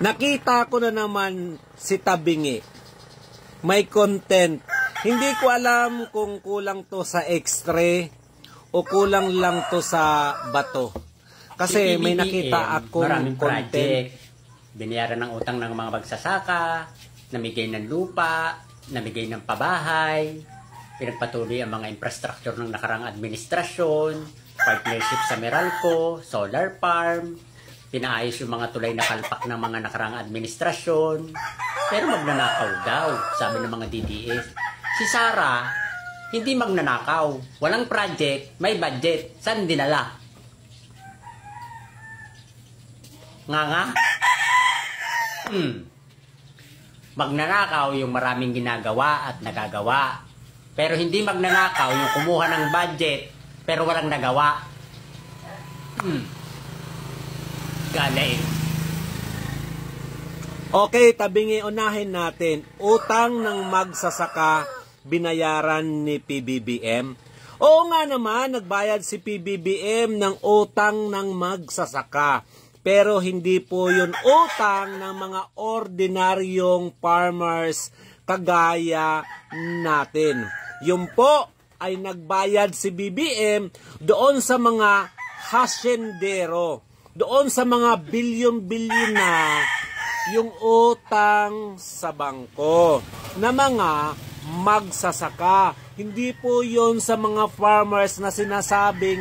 Nakita ko na naman si Tabingi. May content. Hindi ko alam kung kulang to sa X-ray o kulang lang to sa bato. Kasi may nakita akong maraming content. Project. Binayaran ng utang ng mga magsasaka, namigay ng lupa, namigay ng pabahay, pinagpatuloy ang mga infrastructure ng nakarang administrasyon, partnership sa Meralco, solar farm, pinaayos yung mga tulay na kalpak ng mga nakarang administrasyon. Pero magnanakaw daw, sabi ng mga DDS. Si Sara, hindi magnanakaw. Walang project, may budget. Saan dinala? Nga? Magnanakaw yung maraming ginagawa at nagagawa. Pero hindi magnanakaw yung kumuha ng budget pero walang nagawa. Galing. Okay, Tabingi, unahin natin. Utang ng magsasaka binayaran ni PBBM. Oo nga naman, nagbayad si PBBM ng utang ng magsasaka. Pero hindi po yun utang ng mga ordinaryong farmers kagaya natin. Yung po ay nagbayad si BBM doon sa mga hasyendero, doon sa mga bilyon-bilyon na yung utang sa bangko na mga magsasaka. Hindi po yun sa mga farmers na sinasabing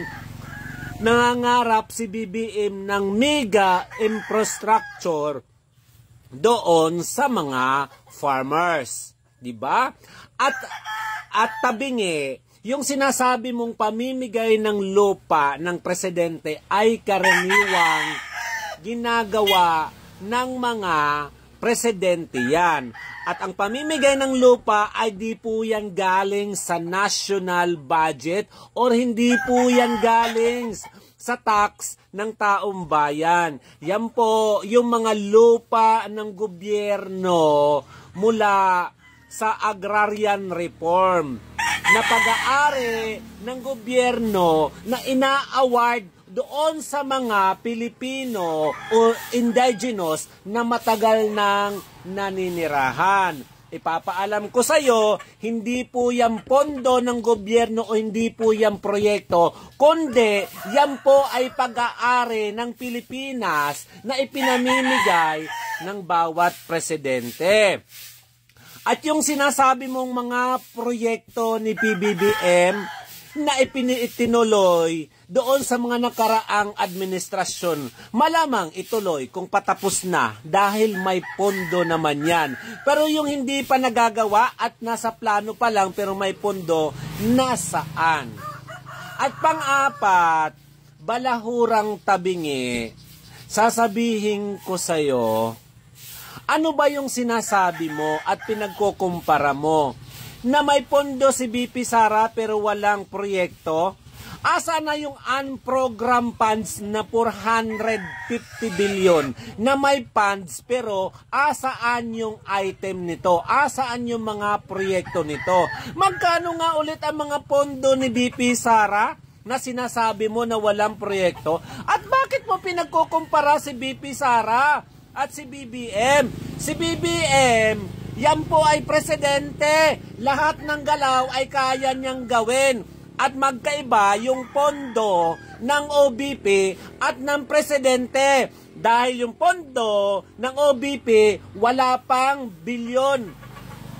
nangangarap si BBM ng mega infrastructure doon sa mga farmers, 'di ba? At Tabingi, yung sinasabi mong pamimigay ng lupa ng presidente ay karaniwang ginagawa ng mga presidente yan. At ang pamimigay ng lupa ay di po yan galing sa national budget or hindi po yan galing sa tax ng taong bayan. Yan po yung mga lupa ng gobyerno mula sa agrarian reform na pag-aari ng gobyerno na ina-award doon sa mga Pilipino o indigenous na matagal nang naninirahan. Ipapaalam ko sa iyo, hindi po yan pondo ng gobyerno o hindi po yan proyekto, kundi yan po ay pag-aari ng Pilipinas na ipinamimigay ng bawat presidente. At yung sinasabi mong mga proyekto ni PBBM na itinuloy doon sa mga nakaraang administrasyon, malamang ituloy kung patapos na dahil may pondo naman yan. Pero yung hindi pa nagagawa at nasa plano pa lang pero may pondo, nasaan? At pang-apat, balahurang Tabingi, sasabihin ko sa'yo, ano ba yung sinasabi mo at pinagkukumpara mo? Na may pondo si BP Sara pero walang proyekto? Asa na yung unprogram funds na 450 billion na may funds pero asaan yung item nito? Asaan yung mga proyekto nito? Magkano nga ulit ang mga pondo ni BP Sara na sinasabi mo na walang proyekto? At bakit mo pinagkukumpara si BP Sara at si BBM? Si BBM, yan po ay presidente. Lahat ng galaw ay kaya niyang gawin. At magkaiba yung pondo ng OBP at ng presidente. Dahil yung pondo ng OBP, wala pang bilyon.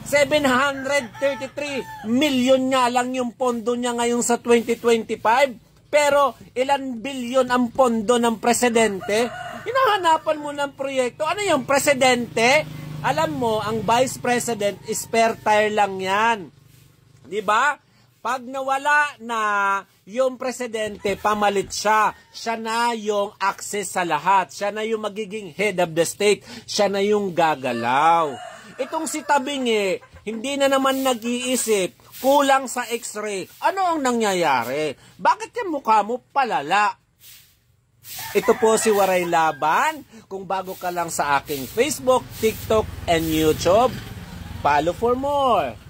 733 million nga lang yung pondo niya ngayon sa 2025. Pero ilan bilyon ang pondo ng presidente? Hinahanapan mo ng proyekto. Ano yung presidente? Alam mo, ang vice president, spare tire lang yan. Diba? Pag nawala na yung presidente, pamalit siya. Siya na yung access sa lahat. Siya na yung magiging head of the state. Siya na yung gagalaw. Itong si Tabingi, hindi na naman nag-iisip. Kulang sa x-ray. Ano ang nangyayari? Bakit yung mukha mo palala? Ito po si Waray Laban. Kung bago ka lang sa aking Facebook, TikTok, and YouTube, follow for more.